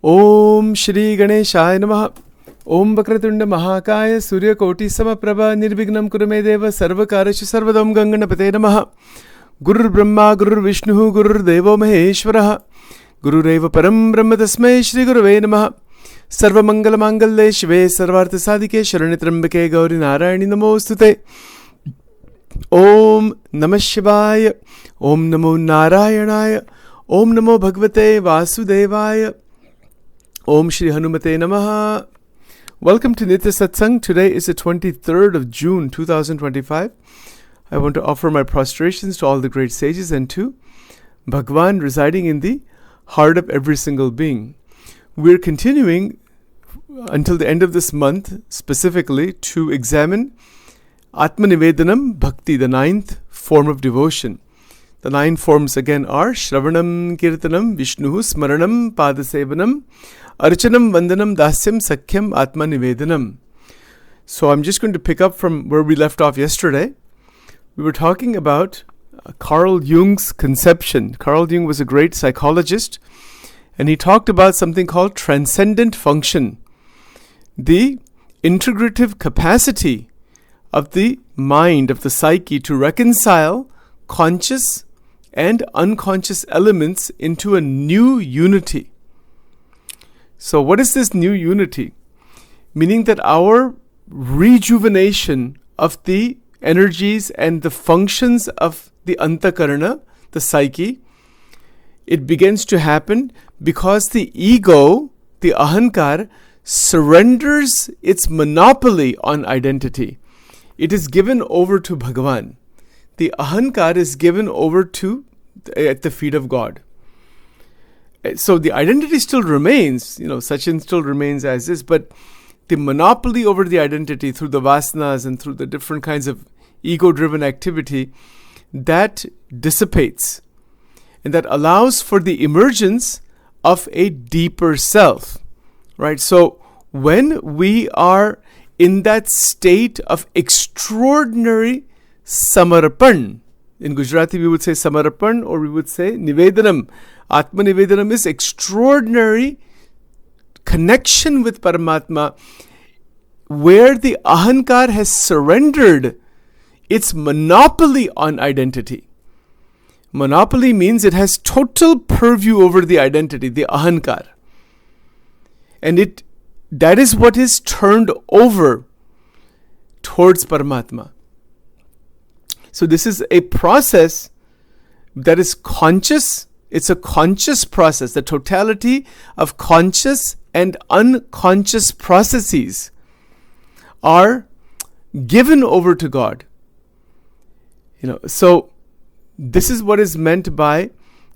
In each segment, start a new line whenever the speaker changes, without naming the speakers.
Om Shri Ganeshaya Namaha. Om Vakratunda Mahakaya Surya Koti Samaprabha Nirvignam Kurumedeva Sarvakarashu Sarvadam Ganganapate Namaha. Guru Brahma Guru Vishnu Guru Devo Maheshwaraha. Guru Reva Param Brahma Tasmai Shri Guruve Namaha. Sarva Mangala Mangalle Shive Sarvartha Sadike Sharanitrambake Gauri Narayani Namostute. Om Namah Shivaya. Om Namo Narayanaya. Om Namo Bhagavate Vasudevaya. Om Shri Hanumate Namaha. Welcome to Nitya Satsang. Today is the 23rd of June 2025. I want to offer my prostrations to all the great sages and to Bhagwan residing in the heart of every single being. We're continuing until the end of this month specifically to examine Ātma-Nivedanam, Bhakti, the ninth form of devotion. The 9 forms again are Shravanam, Kirtanam, Vishnu, Smaranam, Padasevanam, Archanam, Vandanam, Dasyam, Sakhyam, Ātma-Nivedanam. So I'm just going to pick up from where we left off yesterday. We were talking about Carl Jung's conception. Carl Jung was a great psychologist, and he talked about something called transcendent function, the integrative capacity of the mind, of the psyche, to reconcile conscious and unconscious elements into a new unity. So what is this new unity? Meaning that our rejuvenation of the energies and the functions of the antakarana, the psyche, it begins to happen because the ego, the ahankar, surrenders its monopoly on identity. It is given over to Bhagavan. The ahankar is given over to at the feet of God. So the identity still remains, Sachin still remains as is, but the monopoly over the identity through the vasanas and through the different kinds of ego-driven activity, that dissipates. And that allows for the emergence of a deeper self, right? So when we are in that state of extraordinary samarpan, in Gujarati we would say samarpan, or we would say nivedanam. Ātma-Nivedanam is extraordinary connection with Paramatma, where the ahankar has surrendered its monopoly on identity. Monopoly means it has total purview over the identity, the ahankar. And that is what is turned over towards Paramatma. So this is a process that is conscious. It's a conscious process. The totality of conscious and unconscious processes are given over to God. So this is what is meant by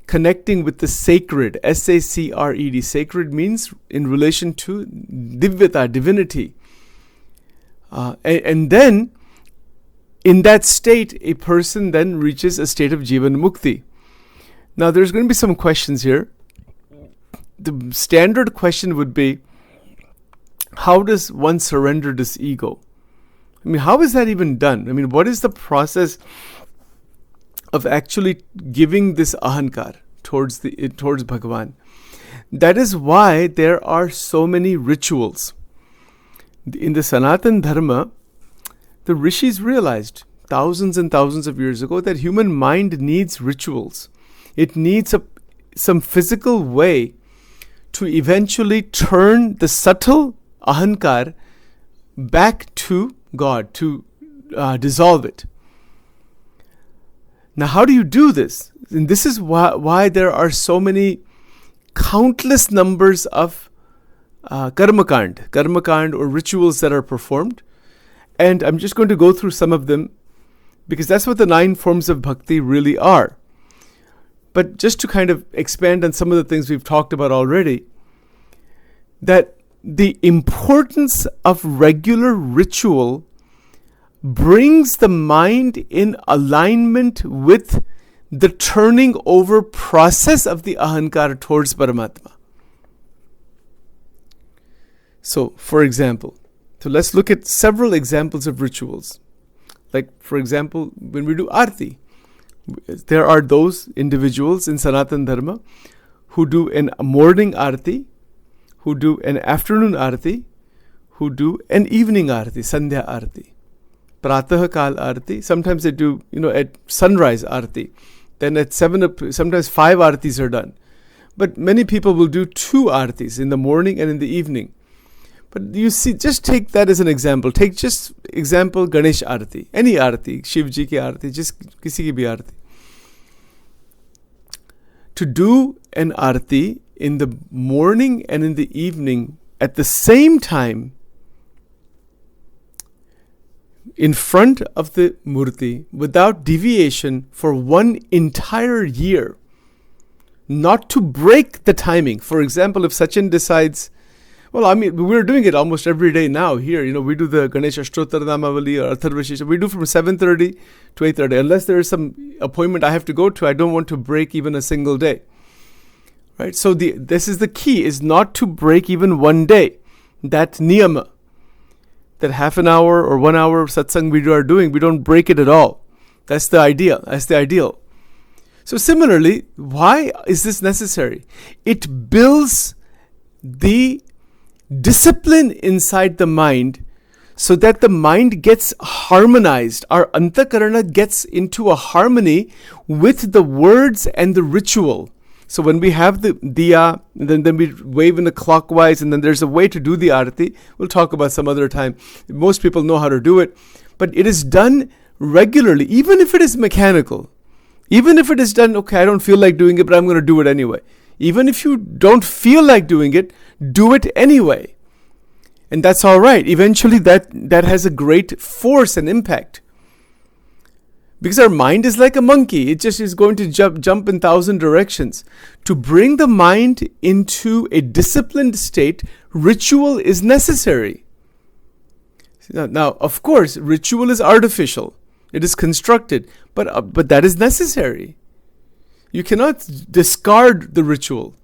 connecting with the sacred, S-A-C-R-E-D. Sacred means in relation to divyata, divinity. And then, in that state, a person then reaches a state of Jivan Mukti. Now, there's going to be some questions here. The standard question would be, how does one surrender this ego? How is that even done? What is the process of actually giving this ahankar towards Bhagavan? That is why there are so many rituals. In the Sanatan Dharma, the rishis realized thousands and thousands of years ago that human mind needs rituals. It needs some physical way to eventually turn the subtle ahankar back to God, to dissolve it. Now, how do you do this? And this is why there are so many countless numbers of karmakand or rituals that are performed. And I'm just going to go through some of them because that's what the 9 forms of bhakti really are. But just to kind of expand on some of the things we've talked about already, that the importance of regular ritual brings the mind in alignment with the turning over process of the ahankar towards Paramatma. So, for example, let's look at several examples of rituals. Like, for example, when we do Aarti, there are those individuals in Sanatan Dharma who do a morning Aarti who do an afternoon arati, who do an evening arati, sandhya arati. Pratah kal arati, sometimes they do, at sunrise arati. Then at 7, sometimes 5 aratis are done. But many people will do 2 aratis in the morning and in the evening. But you see, just take that as an example. Take just example Ganesh arati, any arati, Shivji ki arati, just kisi ki bhi arati. To do an arati in the morning and in the evening at the same time, in front of the murti, without deviation for 1 entire year, not to break the timing. For example, if Sachin decides, we're doing it almost every day now here. We do the Ganesh Ashtottara Namavali or Atharvashesha. We do from 7:30 to 8:30. Unless there is some appointment I have to go to, I don't want to break even a single day. Right? So this is the key, is not to break even one day. That niyama, that half an hour or 1 hour of satsang we are doing, we don't break it at all. That's the ideal. So similarly, why is this necessary? It builds the discipline inside the mind so that the mind gets harmonized. Our antakarana gets into a harmony with the words and the ritual. So when we have the diya, then we wave in a clockwise, and then there's a way to do the arati. We'll talk about some other time. Most people know how to do it. But it is done regularly, even if it is mechanical. Even if it is done, okay, I don't feel like doing it, but I'm going to do it anyway. Even if you don't feel like doing it, do it anyway. And that's all right. Eventually that has a great force and impact. Because our mind is like a monkey. It just is going to jump in 1,000 directions. To bring the mind into a disciplined state, ritual is necessary. Now, of course, ritual is artificial. It is constructed. But that is necessary. You cannot discard the ritual.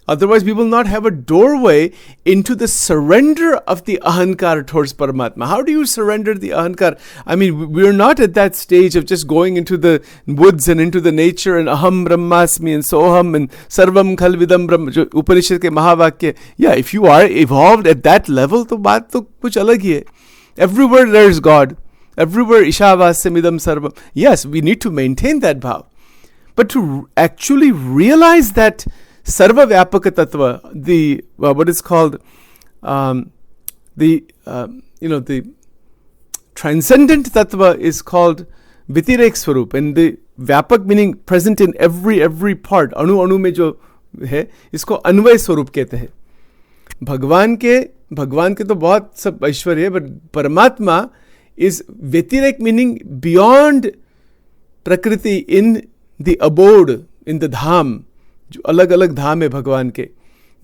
Otherwise, we will not have a doorway into the surrender of the ahankar towards Paramatma. How do you surrender the ahankar? I mean, we're not at that stage of just going into the woods and into the nature and aham brahmasmi and soham and sarvam khalvidam brahma, Upanishad ke mahavakya. Yeah, if you are evolved at that level, to baat to kuch alag hi hai. Everywhere there is God. Everywhere ishavasya sarvam. Yes, we need to maintain that bhav. But to actually realize that Sarva Vyapaka Tattva, the what is called the transcendent Tattva is called Vitirek Swarup, and the Vyapak meaning present in every part. Anu में जो है इसको अन्वय स्वरूप कहते हैं. भगवान के तो बहुत सब ऐश्वर्य है, but Paramatma is Vitirek meaning beyond Prakriti, in the abode, in the dham. जो अलग अलग धाम है भगवान के.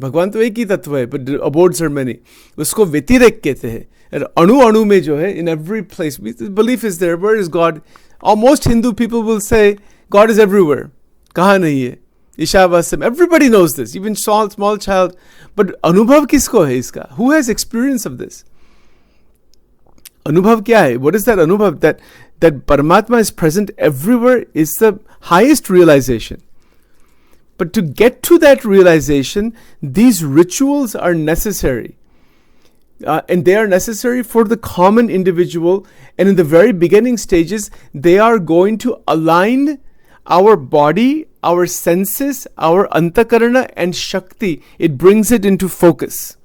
भगवान तो एक ही तत्व है, but abodes are many. उसको व्यतिरेक कहते हैं. अणु में जो है, in every place, the belief is there. Where is God? Most Hindu people will say God is everywhere. कहाँ नहीं है? ईशावास्यम. Everybody knows this, even small child. But अनुभव किसको है इसका? Who has experience of this? अनुभव क्या है? What is that अनुभव? That Paramatma is present everywhere is the highest realization. But to get to that realization, these rituals are necessary. And they are necessary for the common individual. And in the very beginning stages, they are going to align our body, our senses, our antakarana and shakti. It brings it into focus.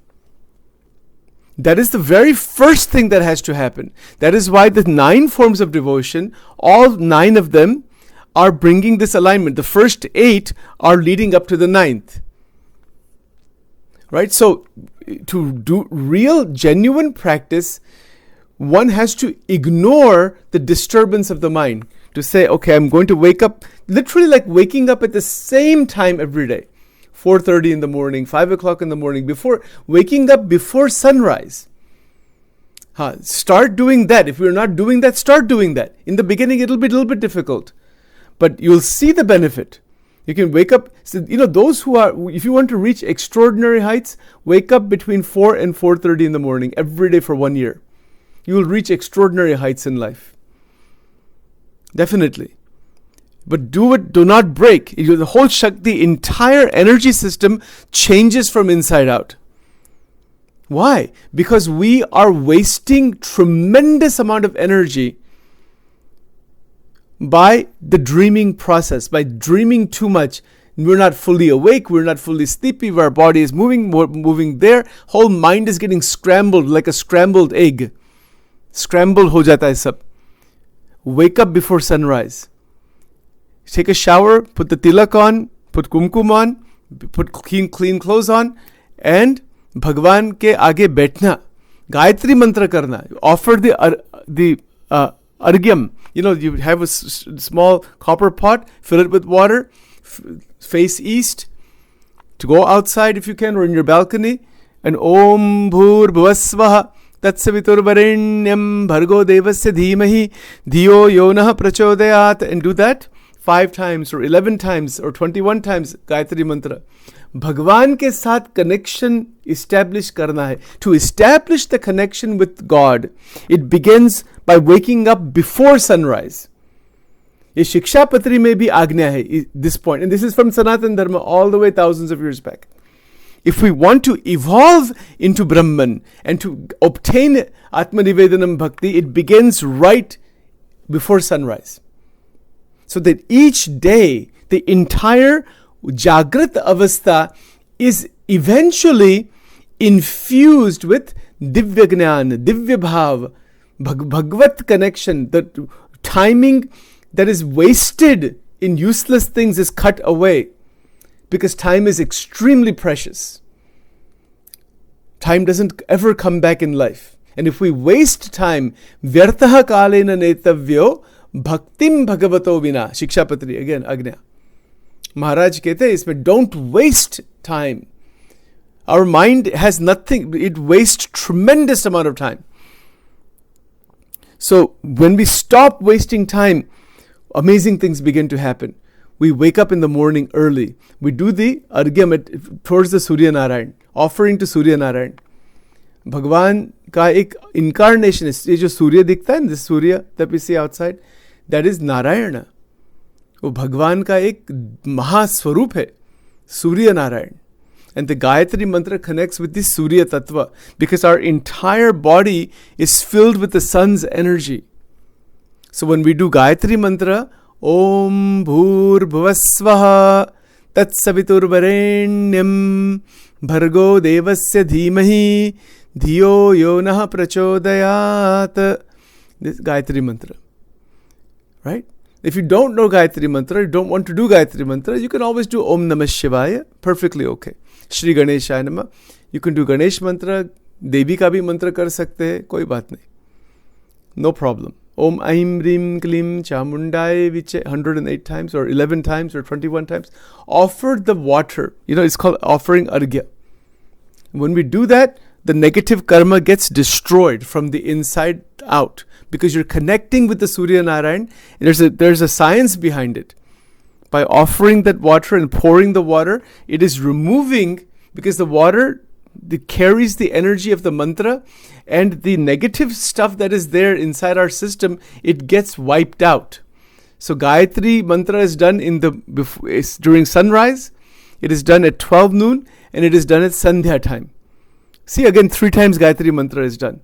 That is the very first thing that has to happen. That is why the 9 forms of devotion, all 9 of them, are bringing this alignment. The first 8 are leading up to the 9th. Right? So, to do real, genuine practice, one has to ignore the disturbance of the mind. To say, okay, I'm going to wake up, literally like waking up at the same time every day. 4:30 in the morning, 5 o'clock in the morning, waking up before sunrise. Start doing that. If you're not doing that, start doing that. In the beginning, it'll be a little bit difficult. But you'll see the benefit. You can wake up, those who are, if you want to reach extraordinary heights, wake up between 4 and 4:30 in the morning every day for 1 year. You will reach extraordinary heights in life. Definitely. But do not break. The whole Shakti, entire energy system changes from inside out. Why? Because we are wasting tremendous amount of energy by the dreaming process, by dreaming too much. We're not fully awake, we're not fully sleepy, our body is moving there, whole mind is getting scrambled like a scrambled egg. Scrambled ho jata hai sab. Wake up before sunrise. Take a shower, put the tilak on, put kumkum on, put clean clothes on, and Bhagwan ke aage baithna, Gayatri mantra karna, offer the argyam. You have a small copper pot, fill it with water, face east, to go outside if you can, or in your balcony, and Om Bhur Bhuvasvaha Tatsaviturvarenyam Bhargo Devasya Dhimahi Dhiyo Yonah Prachodayat, and do that 5 times or 11 times or 21 times Gayatri mantra. भगवान के साथ connection establish करना है. To establish the connection with God, it begins by waking up before sunrise. ये शिक्षा पत्री में भी आज्ञा है this point, and this is from Sanatana Dharma all the way thousands of years back. If we want to evolve into Brahman and to obtain Ātma-Nivedanam Bhakti, it begins right before sunrise. So that each day, the entire Jagrat Avastha is eventually infused with Divya Gnan, Divya Bhav, Bhagvat connection. The timing that is wasted in useless things is cut away, because time is extremely precious. Time doesn't ever come back in life. And if we waste time, Vyartaha Kalena Netavyo Bhaktim Bhagavato Vina, Shiksha Patri, again, Agnya. Maharaj कहते हैं इसमें don't waste time. Our mind has nothing, it wastes tremendous amount of time. So when we stop wasting time, amazing things begin to happen. We wake up in the morning early. We do the argyam towards the Surya Narayan, offering to Surya Narayan. Bhagwan का एक incarnation है. ये जो सूर्य दिखता है, this Surya that we see outside, that is Narayana. वो भगवान का एक महास्वरूप है, Surya Narayan. And the Gayatri mantra connects with this Surya Tattva, because our entire body is filled with the sun's energy. So when we do Gayatri mantra, Om Bhur Bhuvasvaha Tatsaviturvarenyam Bhargo Devasya Dhimahi Dhiyo Yonah Prachodayat, this Gayatri mantra, right? If you don't know Gayatri mantra, you don't want to do Gayatri mantra, you can always do Om Namah Shivaya, perfectly okay. Shri Ganeshaya Namah, you can do Ganesh mantra, Devi ka bhi mantra kar sakte hai, koi baat nahi. No problem. Om Aim Rim Klim Chamundai Viche 108 times or 11 times or 21 times. Offer the water. It's called offering argya. When we do that, the negative karma gets destroyed from the inside out, because you're connecting with the Surya Narayan. There's a science behind it. By offering that water and pouring the water, it is removing, because the water carries the energy of the mantra, and the negative stuff that is there inside our system, it gets wiped out. So Gayatri mantra is done during sunrise, it is done at 12 noon, and it is done at Sandhya time. See, again, 3 times Gayatri mantra is done.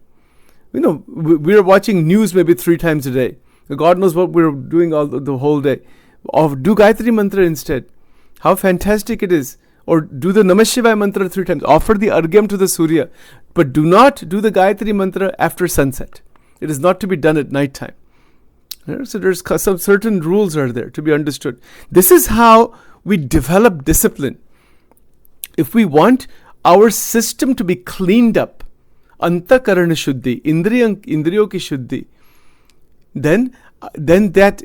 We are watching news maybe 3 times a day. God knows what we're doing the whole day. Do Gayatri mantra instead. How fantastic it is. Or do the Namah Shivaya mantra 3 times. Offer the argyam to the Surya. But do not do the Gayatri mantra after sunset. It is not to be done at night time. So there's some certain rules are there to be understood. This is how we develop discipline. If we want our system to be cleaned up, Antakarana Shuddhi, Indriyo ki Shuddhi, then that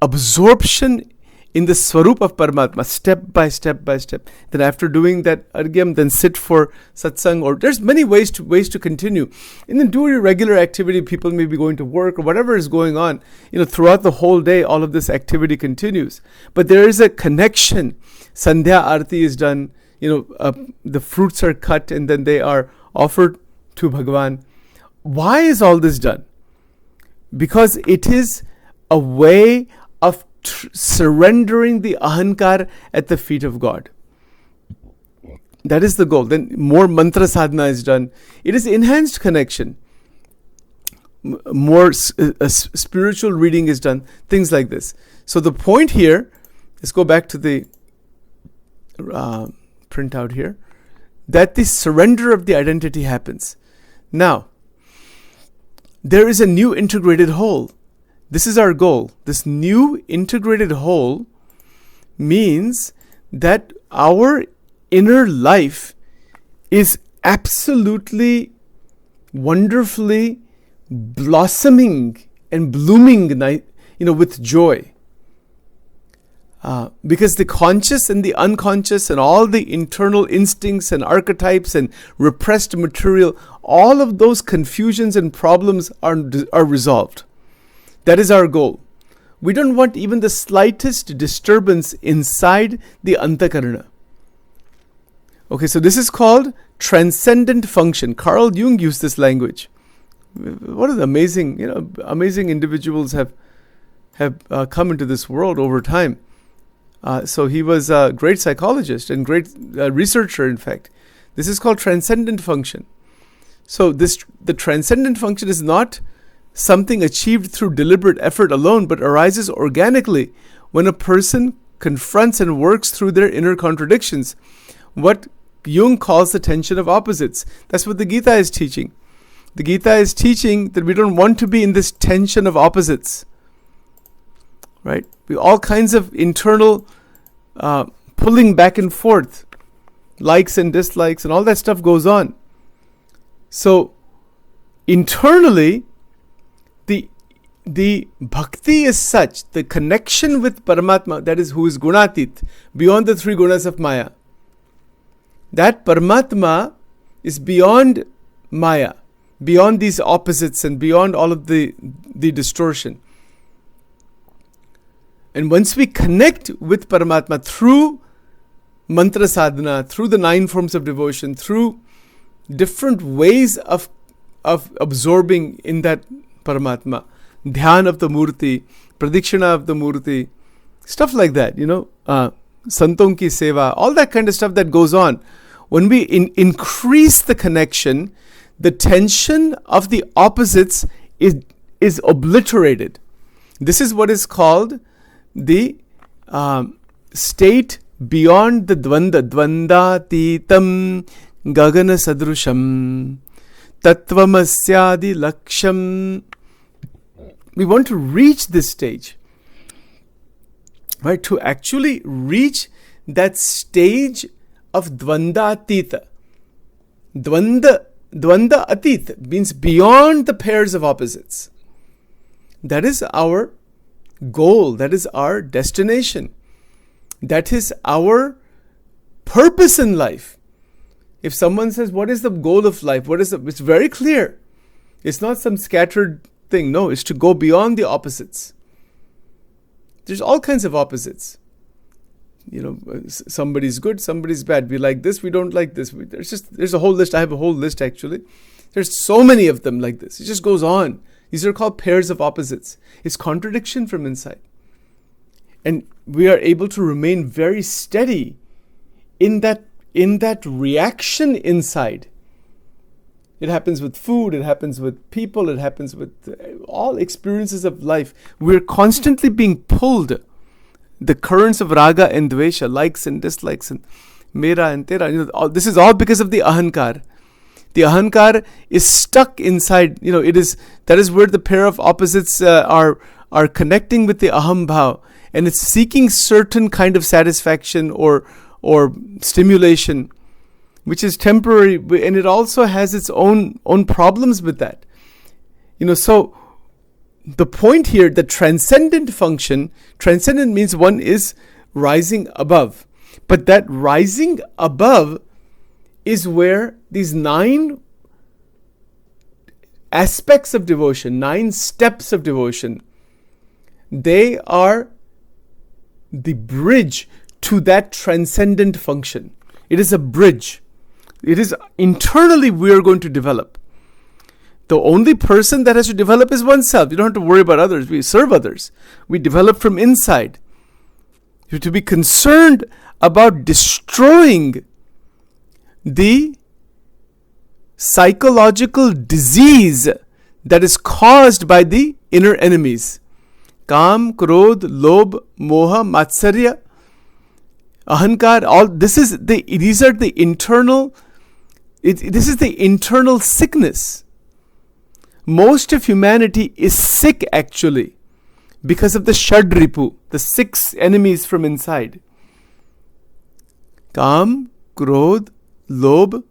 absorption in the Swarup of Paramatma, step by step by step. Then after doing that argyam, then sit for satsang, or there's many ways to continue. And then do your regular activity. People may be going to work or whatever is going on. Throughout the whole day, all of this activity continues. But there is a connection. Sandhya Arati is done. The fruits are cut and then they are offered to Bhagwan. Why is all this done? Because it is a way of surrendering the ahankar at the feet of God. That is the goal. Then more mantra sadhana is done. It is enhanced connection. More spiritual reading is done. Things like this. So the point here, let's go back to the printout here, that the surrender of the identity happens. Now, there is a new integrated whole. This is our goal. This new integrated whole means that our inner life is absolutely, wonderfully blossoming and blooming, with joy. Because the conscious and the unconscious and all the internal instincts and archetypes and repressed material, all of those confusions and problems are resolved. That is our goal. We don't want even the slightest disturbance inside the antakarana. Okay, so this is called transcendent function. Carl Jung used this language. What an amazing individuals have come into this world over time. So he was a great psychologist and great researcher, in fact. This is called transcendent function. So the transcendent function is not something achieved through deliberate effort alone, but arises organically when a person confronts and works through their inner contradictions. What Jung calls the tension of opposites. That's what the Gita is teaching. The Gita is teaching that we don't want to be in this tension of opposites. Right? All kinds of internal pulling back and forth, likes and dislikes, and all that stuff goes on. So internally, the bhakti is such, the connection with Paramatma, that is who is Gunatit, beyond the three gunas of Maya. That Paramatma is beyond Maya, beyond these opposites and beyond all of the distortion. And once we connect with Paramatma through mantra sadhana, through the 9 forms of devotion, through different ways of absorbing in that Paramatma, dhyan of the Murti, pradikshana of the Murti, stuff like that, santon ki seva, all that kind of stuff that goes on. When we increase the connection, the tension of the opposites is obliterated. This is what is called the state beyond the dvandatitam gagana sadrusham tattvamasyadi laksham. We want to reach this stage, right? To actually reach that stage of dvandatita. Dvanda atit means beyond the pairs of opposites. That is our goal. That is our destination. That is our purpose in life. If someone says, what is the goal of life? It's very clear. It's not some scattered thing. No, it's to go beyond the opposites. There's all kinds of opposites. Somebody's good, somebody's bad. We like this, we don't like this. There's a whole list. I have a whole list actually. There's so many of them like this. It just goes on. These are called pairs of opposites. It's contradiction from inside. And we are able to remain very steady in that reaction inside. It happens with food, it happens with people, it happens with all experiences of life. We're constantly being pulled. The currents of raga and dvesha, likes and dislikes, and mera and tera. This is all because of the ahankar. The ahankar is stuck inside. That is where the pair of opposites are connecting with the aham bhav, and it's seeking certain kind of satisfaction or stimulation, which is temporary, and it also has its own problems with that. So the point here, the transcendent function, transcendent means one is rising above. But that rising above is where these 9 aspects of devotion, 9 steps of devotion, they are the bridge to that transcendent function. It is a bridge. It is internally we are going to develop. The only person that has to develop is oneself. You don't have to worry about others. We serve others. We develop from inside. You have to be concerned about destroying the psychological disease that is caused by the inner enemies. Kam, Krodh, Lobh, Moha, Matsarya, Ahankar, these are the internal, this is the internal sickness. Most of humanity is sick actually because of the Shadripu, the 6 enemies from inside. Kam, Krodh, Lobh,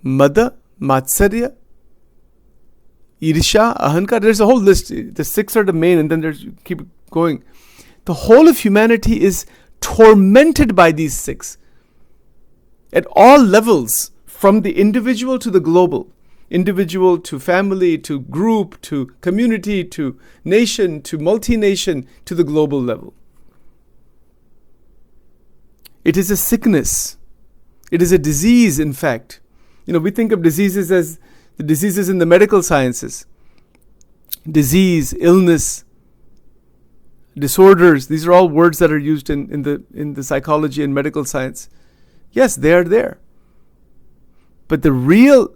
Mada, Matsarya, Irsha, Ahankar. There's a whole list. The 6 are the main, and then there's keep going. The whole of humanity is tormented by these 6 at all levels, from the individual to the global, individual to family to group to community to nation to multi-nation to the global level. It is a sickness. It is a disease, in fact. We think of diseases as the diseases in the medical sciences. Disease, illness, disorders. These are all words that are used in the psychology and medical science. Yes, they are there. But the real,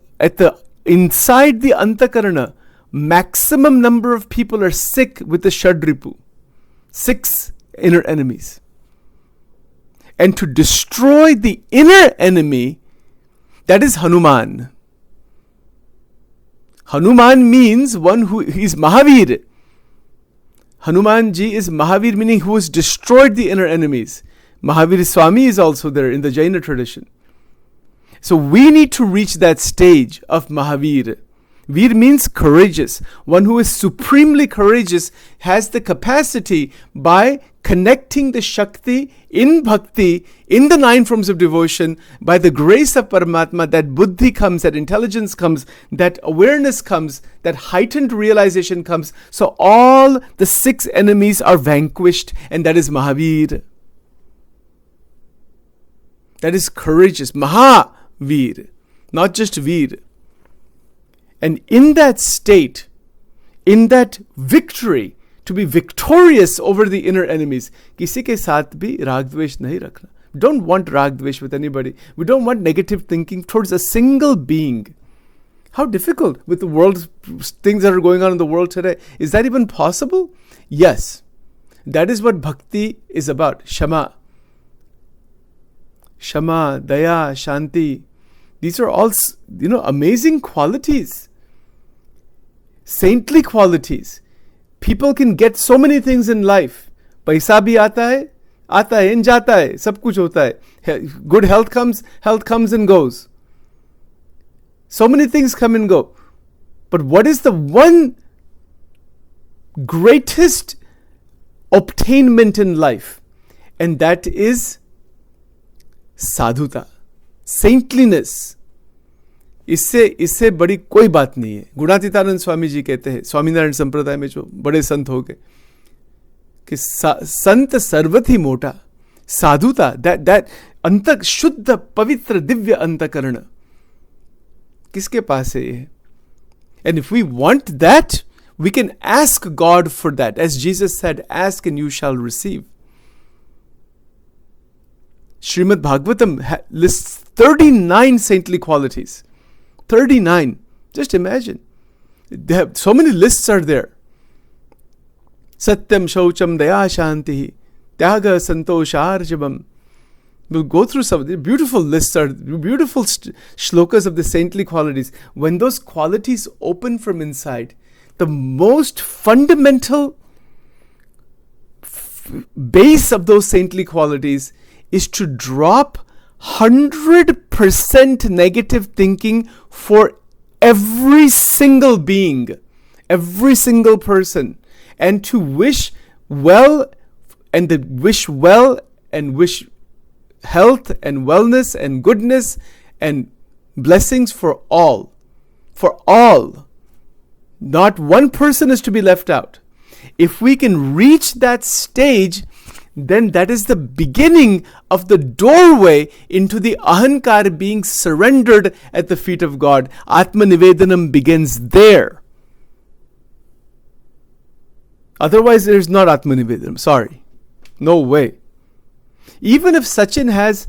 inside the Antakarana, maximum number of people are sick with the Shadripu. 6 inner enemies. And to destroy the inner enemy, that is Hanuman. Hanuman means one who is Mahavir. Hanuman ji is Mahavir, meaning who has destroyed the inner enemies. Mahavir Swami is also there in the Jaina tradition. So we need to reach that stage of Mahavir. Veer means courageous. One who is supremely courageous has the capacity, by connecting the Shakti in Bhakti, in the 9 forms of devotion, by the grace of Paramatma, that buddhi comes, that intelligence comes, that awareness comes, that heightened realization comes. So all the 6 enemies are vanquished, and that is Mahavir. That is courageous. Mahavir, not just Veer. And in that state, in that victory, to be victorious over the inner enemies, kisi ke saath bhi rag dvesh nahi rakhna. We don't want rag dvesh with anybody. We don't want negative thinking towards a single being. How difficult with the world, things that are going on in the world today. Is that even possible? Yes. That is what bhakti is about. Shama. Shama, Daya, Shanti. These are all, amazing qualities. Saintly qualities. People can get so many things in life. Paisa bhi aata hai, and jata hai, sab kuch hota hai. Good health comes and goes. So many things come and go. But what is the one greatest obtainment in life? And that is sadhuta, saintliness. इससे बड़ी कोई बात नहीं है. गुणातीतानंद स्वामी जी कहते हैं, स्वामीनारायण संप्रदाय में जो बड़े संत हो गए, कि संत सर्वथि मोटा, साधुता, that अंतक शुद्ध पवित्र दिव्य अंतकरण किसके पास है ये? And if we want that, we can ask God for that. As Jesus said, ask and you shall receive. Srimad Bhagavatam lists 39 saintly qualities. 39. Just imagine. So many lists are there. Satyam, Shaucham, Daya, Shanti, Tyaga, Santosha, Arjavam. We'll go through some of the beautiful lists, are beautiful shlokas of the saintly qualities. When those qualities open from inside, the most fundamental base of those saintly qualities is to drop 100% negative thinking for every single being, every single person, and to wish well and wish health and wellness and goodness and blessings for all. For all. Not one person is to be left out. If we can reach that stage, then that is the beginning of the doorway into the ahankar being surrendered at the feet of God. Ātma-Nivedanam begins there. Otherwise, there is not Ātma-Nivedanam. Sorry. No way. Even if Sachin has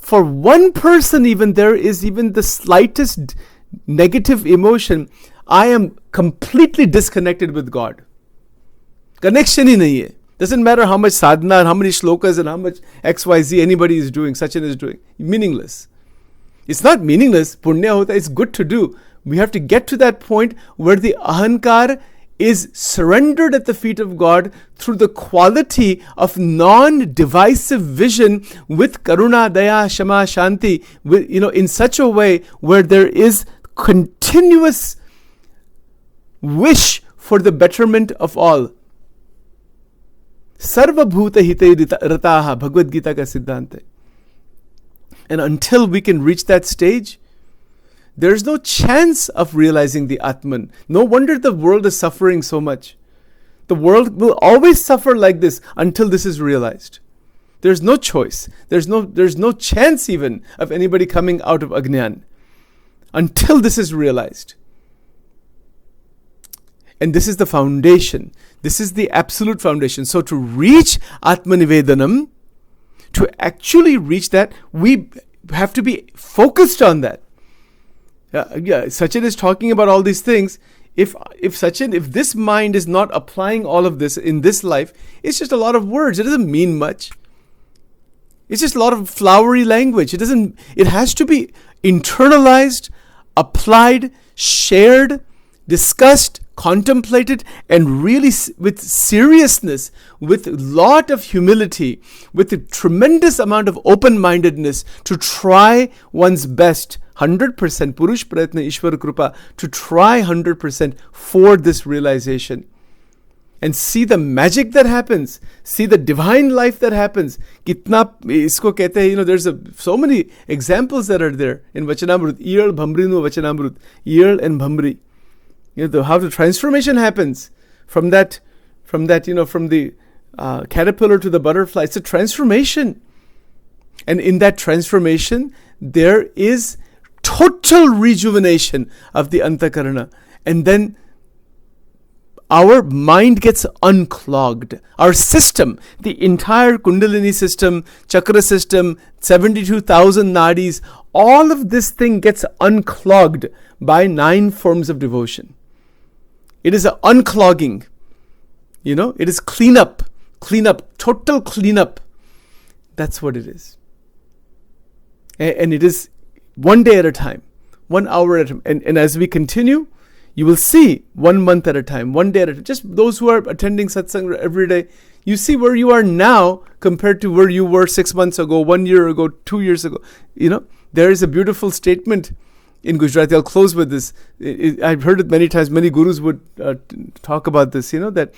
for one person even there is even the slightest negative emotion, I am completely disconnected with God. Connection hi nahi hai. Doesn't matter how much sadhana, how many shlokas and how much XYZ anybody is doing, Sachin is doing. Meaningless. It's not meaningless. Punya hota, it's good to do. We have to get to that point where the ahankar is surrendered at the feet of God through the quality of non-divisive vision with karuna, daya, shama, shanti, with, in such a way where there is continuous wish for the betterment of all. Sarva bhuta hite rataha, Bhagavad Gita ka siddhant hai. And until we can reach that stage, there's no chance of realizing the Atman. No wonder the world is suffering so much. The world will always suffer like this until this is realized. There's no choice. There's no chance even of anybody coming out of Ajnan until this is realized. And this is the foundation. This is the absolute foundation. So to reach Ātma-Nivedanam, to actually reach that, we have to be focused on that. Sachin is talking about all these things. If this mind is not applying all of this in this life, it's just a lot of words. It doesn't mean much. It's just a lot of flowery language. It has to be internalized, applied, shared, discussed, contemplated, and really with seriousness, with a lot of humility, with a tremendous amount of open-mindedness to try one's best, 100%, Purush Prayatna Ishwar Krupa, to try 100% for this realization. And see the magic that happens. See the divine life that happens. Kitna isko kehte hai, there's so many examples that are there in Vachanamrut. Iyal Bhamrinu Vachanamrut. Iyal and Bhamri. How the transformation happens from the caterpillar to the butterfly. It's a transformation. And in that transformation, there is total rejuvenation of the antakarana. And then our mind gets unclogged. Our system, the entire Kundalini system, chakra system, 72,000 nadis, all of this thing gets unclogged by 9 forms of devotion. It is an unclogging. It is cleanup, total cleanup. That's what it is. And it is one day at a time, 1 hour at a time. And as we continue, you will see 1 month at a time, 1 day at a time. Just those who are attending satsang every day, you see where you are now compared to where you were 6 months ago, 1 year ago, 2 years ago. There is a beautiful statement in Gujarati. I'll close with this. I've heard it many times. Many gurus would talk about this, that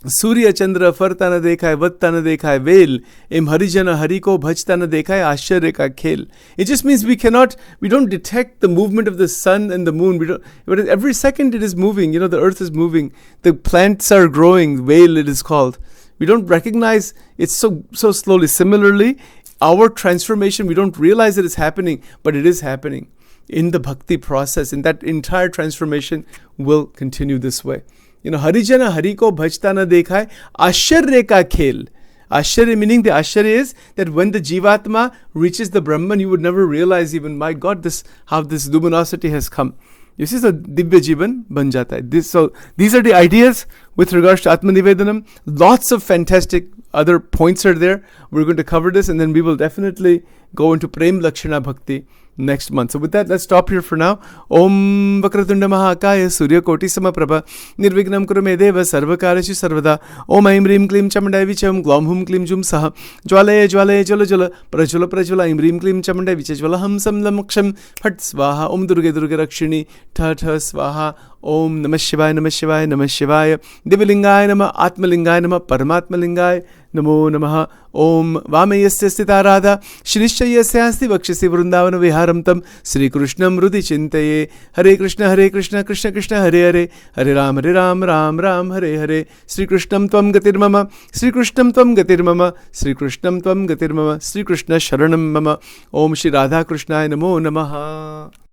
Surya Chandra farta na dekha hai, vatta na dekha hai, vel, em harijana hari ko bhajta na dekha hai, ashya ka khel. It just means we don't detect the movement of the sun and the moon. But every second it is moving. The earth is moving. The plants are growing. Vel it is called. We don't recognize it so slowly. Similarly, our transformation, we don't realize it is happening, but it is happening. In the bhakti process, in that entire transformation will continue this way. Harijana hari ko bhajta na dekha hai, asharya ka khel. Asharya meaning the asharya is that when the jivatma reaches the Brahman, you would never realize even, my God, how this luminosity has come. You see, so divya jivan ban jata hai. So these are the ideas with regards to Ātma-Nivedanam. Lots of fantastic other points are there. We're going to cover this, and then we will definitely go into Prem Lakshana Bhakti next month. So with that, let's stop here for now. Om Vakratunda Mahakaya Surya Koti Samaprabha Nirvignam Kurume Deva Sarvakareshu Sarvada Om Aim Rim Klim Chamandai Vicham Glom Hum Klim Jum Saha Jwalaya Jwalaya Jala Jala Prajwala Prajwala Aim Rim Klim Chamandai Vichajwala Ham Sam Lamaksham Phat Swaha Om Durga Durga Rakshini Tha Tha Swaha Om Namah Shivaya Namah Shivaya Namah Shivaya Divilingaya Namah Atmalingaya Namah Paramatmalingaya Namo Namaha Om Vamayasya Sthita Radha Shrishchayasya Asti Vakshasi Vrindavana Viharam Tam Sri Krishnam Rudhi Chintaye Hare Krishna Krishna Krishna Hare Hare Hare Ram Ram Ram Hare Hare Sri Krishnam Tvam Gatir Mama Sri Krishnam Tvam Gatir Mama Sri Krishnam Tvam Gatir Mama Sri Krishna Sharanam Mama Om Shri Radha Krishnaya Namo Namaha.